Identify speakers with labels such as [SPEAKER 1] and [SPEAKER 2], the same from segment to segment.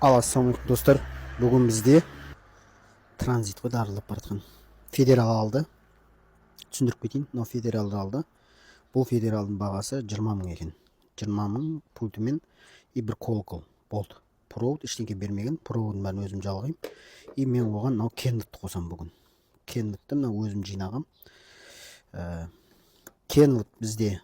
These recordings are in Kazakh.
[SPEAKER 1] Ассалаумағалейкум достар, бүгін бізде транзит қой дарылап баратқан федерал алды. Түсіндіріп кетейін, мынау федералды алды. Бұл федералдың бағасы 20 мың екен. 20 мың пультімен и бір колокол болды. Провод ештеңке бермеген, проводын бәрін өзім жалғаймын. И мен оған мынау кенлетті қосам бүгін. Кенлетті мынау өзім жинағам. Кенлет бізде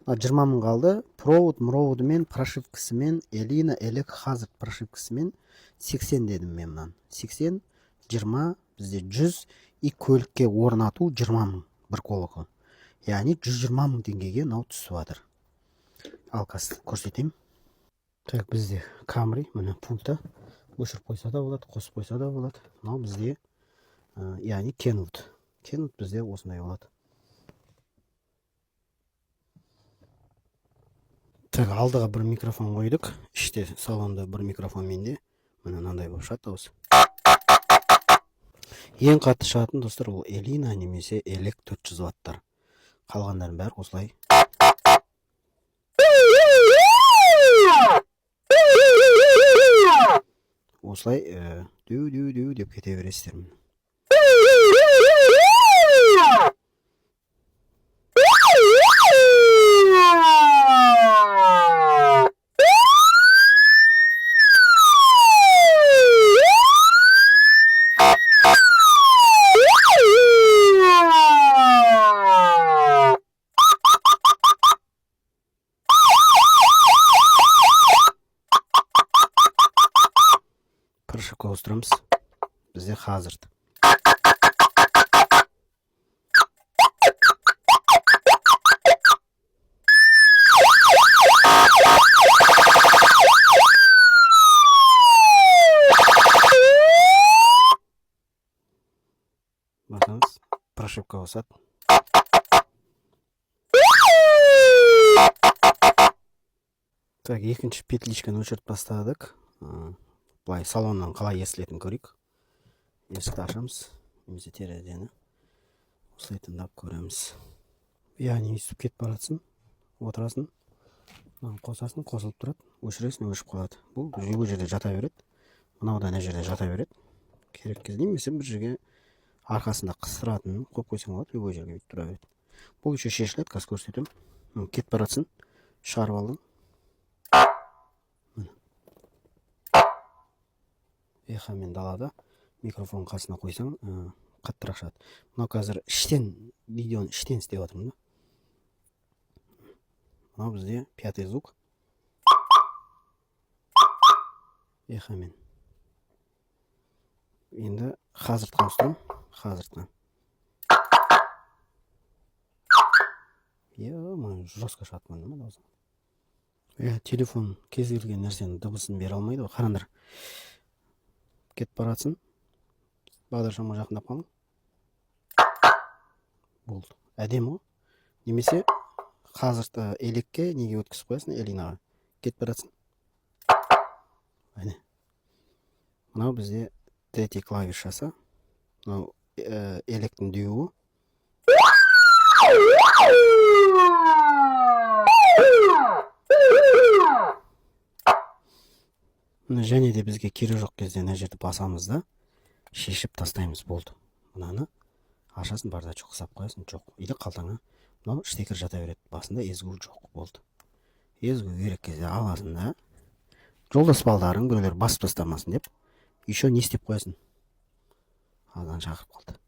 [SPEAKER 1] 20 мың қалды. Проводымен, прошивкасымен, Элина, Элек, Hazard прошивкасымен 80 дедім мен мынан. 80, 20, бізде 100 и көлікке орнату 20 мың бір колокол. Яғни 120 мың теңгеге мынау түсіп жатыр. Ал көрсетейін. Так, бізде Camry, міне пульті. Өшіріп қойса да болады, қосып қойса да болады. Мынау бізде, яғни Kenwood. Kenwood бізде осындай болады. Так, алдыға бір микрофон қойдық. Іште салонда бір микрофон менде. Міне мынандай болып шығады дауыс. Ең қатты шығатын достар, ол Элина немесе Элек 400 ваттар. Қалғандардың бәрі осылай. Осылай дөу деп кете бересіздер. Прошивка ауыстырамыз. Бізде Hazard. Bakınız, прошивка ауысады. Так, екінші петличканы өшіріп бастадық. Былай салоннан қалай естілетінін көрейік. Есікті ашамыз, немесе терезені осылай тыңдап көреміз. Яғни естіп кетіп баратсын, отырасың, қосасың, қосылып тұрады, өшіресің, өшіп қалады. Бұл любой жерде жата береді. Мынау да ана жерде жата береді. Керек кезде немесе бір жерге арқасында қыстыратын қойып қойсаң болады, любой жерге бүйтіп тұра береді. Бұл еще шешіледі, қазір көрсетемін. Кетіп баратсын, шығарып алдың. Эхамен далада микрофон қасына қойсаң қаттырақ шығады. Мынау қазір видеоны іштен істеп жатырмын. Мынау бізде 5-й звук. Эхамен. Енді Hazardқа ауыстырам. Hazardқа. Жестко шығады ма дауысы. Телефон кез келген нәрсенің дыбысын бере алмайды ғой. Қараңдар. Кетіп баратсын, бағдаршамға жақындап қалың. Болды. Әдемі ғой. Немесе Hazard Элекке неге өткізіп қоясың, Элинаға. Кетіп баратсын. Мынау бізде третий клавишасы. Мынау Электің деуі. Және де бізге керегі жоқ кезде мына жерді басамыз да шешіп тастаймыз, болды. Мынаны ашасын, бардачок қысап қоясың, жоқ. Или қалтаңа мынау штекер жата береді. Басында езгу жоқ, болды. Езгу керек кезде аласың да, жолдас балдарың біреулер басып тастамасын деп, еще не істеп қоясың. Азан шақырып қалды.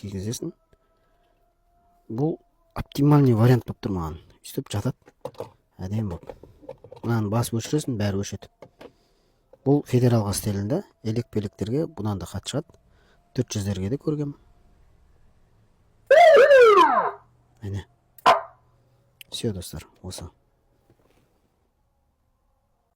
[SPEAKER 1] Кигізесің. Бұл оптимальный вариант болып тұр маған. Үстіп жатады. Әдем болып. Мынаны басып өшіресің, бәрі өшеді. Бұл федералға істелінді. Элек-пелектерге бұдан да хат шығады. 400-дерге де көргем. Все, достар, осы.